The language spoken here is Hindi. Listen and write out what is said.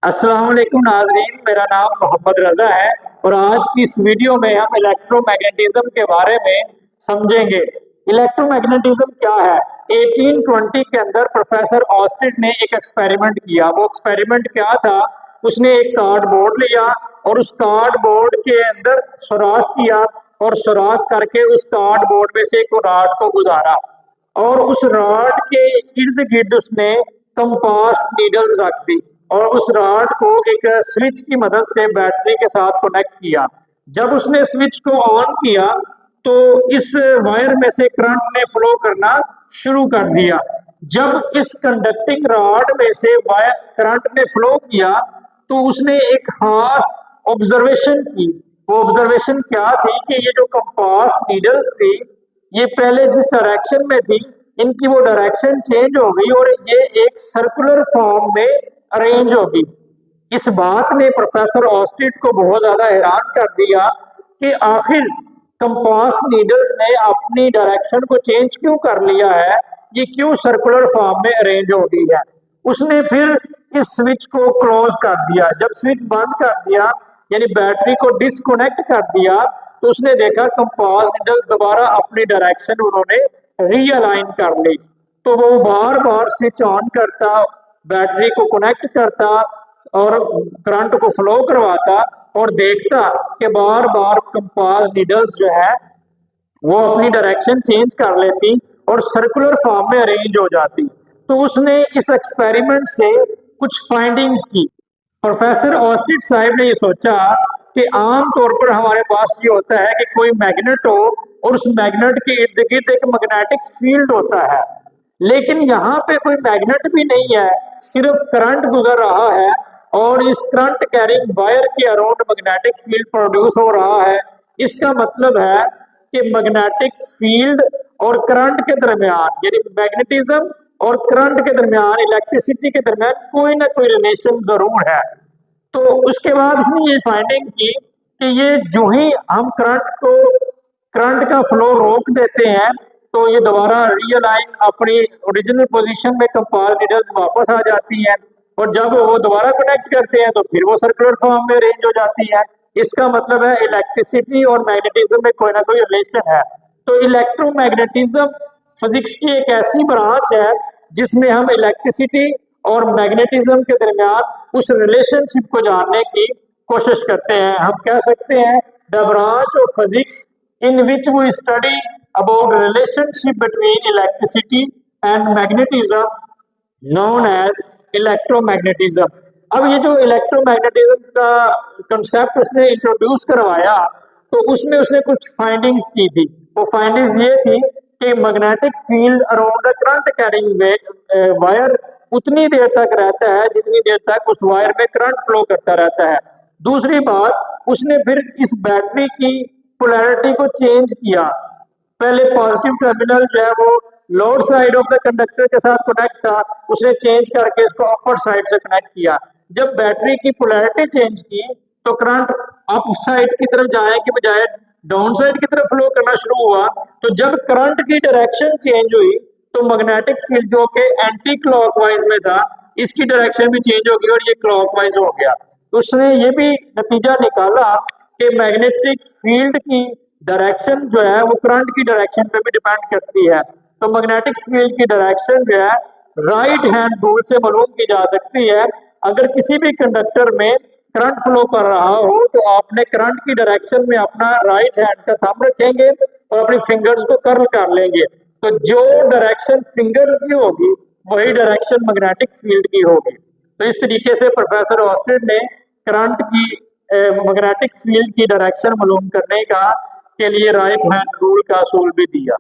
अस्सलाम वालेकुम नाज़रीन, मेरा नाम मोहम्मद रज़ा है और आज की इस वीडियो में हम इलेक्ट्रोमैग्नेटिज्म के बारे में समझेंगे। इलेक्ट्रोमैग्नेटिज्म क्या है? 1820 के अंदर प्रोफेसर ऑस्टिन ने एक एक्सपेरिमेंट किया। वो एक्सपेरिमेंट क्या था? उसने एक कार्डबोर्ड लिया और उस कार्डबोर्ड के अंदर सुराख किया और सुराख करके उस कार्डबोर्ड में से एक रॉड को गुजारा और उस रॉड के इर्द गिर्द उसने कंपास नीडल्स रख दी और उस रॉड को एक स्विच की मदद से बैटरी के साथ कनेक्ट किया। जब उसने स्विच को ऑन किया तो इस वायर में से करंट ने फ्लो करना शुरू कर दिया। जब इस कंडक्टिंग रॉड में से वायर करंट ने फ्लो किया तो उसने एक खास ऑब्जर्वेशन की। वो ऑब्जर्वेशन क्या थी कि ये जो कंपास नीडल्स थी ये पहले जिस डायरेक्शन में थी इनकी वो डायरेक्शन चेंज हो गई और ये एक सर्कुलर फॉर्म में अरेंज होगी। इस बात ने प्रोफेसर ऑस्टिन को बहुत ज्यादा हैरान कर दिया कि आखिर कंपास नीडल्स ने अपनी डायरेक्शन को चेंज क्यों कर लिया है, ये क्यों सर्कुलर फॉर्म में अरेंज हो गई है। उसने फिर इस स्विच को क्लोज कर दिया। जब स्विच बंद कर दिया यानी बैटरी को डिस्कनेक्ट कर दिया तो उसने देखा कंपास नीडल्स दोबारा अपनी डायरेक्शन उन्होंने रीअलाइन कर ली। तो वो बार बार स्विच ऑन करता, बैटरी को कनेक्ट करता और करंट को फ्लो करवाता और देखता कि बार बार कंपास नीडल्स जो है वो अपनी डायरेक्शन चेंज कर लेती और सर्कुलर फॉर्म में अरेंज हो जाती। तो उसने इस एक्सपेरिमेंट से कुछ फाइंडिंग्स की। प्रोफेसर ऑस्टिन साहब ने ये सोचा कि आम तौर पर हमारे पास ये होता है कि कोई मैग्नेट हो और उस मैग्नेट के इर्द गिर्द एक मैग्नेटिक फील्ड होता है, लेकिन यहाँ पे कोई मैग्नेट भी नहीं है, सिर्फ करंट गुजर रहा है और इस करंट कैरिंग वायर के अराउंड मैग्नेटिक फील्ड प्रोड्यूस हो रहा है। इसका मतलब है कि मैग्नेटिक फील्ड और करंट के दरमियान यानी मैग्नेटिज्म और करंट के दरमियान, इलेक्ट्रिसिटी के दरमियान कोई ना कोई रिलेशन जरूर है। तो उसके बाद उसने ये फाइंडिंग की कि ये जो ही हम करंट का फ्लो रोक देते हैं तो ये दोबारा रियलाइन अपनी ओरिजिनल पोजीशन में कंपास नीडल्स वापस आ जाती हैं और जब वो दोबारा कनेक्ट करते हैं तो फिर वो सर्कुलर फॉर्म में अरेंज हो जाती है। इसका मतलब है इलेक्ट्रिसिटी और मैग्नेटिज्म में कोई ना कोई रिलेशन है। तो इलेक्ट्रोमैग्नेटिज्म फिजिक्स की एक ऐसी ब्रांच है जिसमें हम इलेक्ट्रिसिटी और मैग्नेटिज्म के दरमियान उस रिलेशनशिप को जानने की कोशिश करते हैं। हम कह सकते हैं the branch of physics in which we study about relationship between electricity and magnetism known as electromagnetism. अब ये जो इलेक्ट्रोमैग्नेटिज्म का कंसेप्ट उसने इंट्रोड्यूस करवाया तो उसमें उसने कुछ फाइंडिंग्स की थी। वो फाइंडिंग्स ये थी कि magnetic field around the current carrying wire उतनी देर तक रहता है जितनी देर तक उस वायर में करंट फ्लो करता रहता है। दूसरी बात, उसने फिर इस बैटरी की पोलैरिटी को चेंज किया। पहले पॉजिटिव टर्मिनल जो है वो lower side of the conductor के साथ कनेक्ट था, उसने चेंज करके इसको अपर साइड से कनेक्ट किया। जब बैटरी की पोलैरिटी चेंज की तो करंट अप साइड की तरफ जाने के बजाय डाउन साइड की तरफ फ्लो करना शुरू हुआ। तो जब करंट की डायरेक्शन चेंज हुई तो मैग्नेटिक फील्ड जो कि एंटी क्लॉकवाइज में था इसकी डायरेक्शन भी चेंज हो गई और ये क्लॉकवाइज हो गया। तो उसने ये भी नतीजा निकाला कि मैग्नेटिक फील्ड की डायरेक्शन जो है वो करंट की डायरेक्शन पे भी डिपेंड करती है। तो मैग्नेटिक फील्ड की डायरेक्शन जो है राइट हैंड रूल से मालूम की जा सकती है। अगर किसी भी कंडक्टर में करंट फ्लो कर रहा हो तो आपने करंट की डायरेक्शन में अपना राइट हैंड का थंब रखेंगे और अपनी फिंगर्स को कर्ल कर लेंगे। तो जो डायरेक्शन फिंगर्स की होगी वही डायरेक्शन मैग्नेटिक फील्ड की होगी। तो इस तरीके से प्रोफेसर ऑस्टिन ने करंट की मैग्नेटिक फील्ड की डायरेक्शन मालूम करने के लिए राइट हैंड रूल का असूल भी दिया।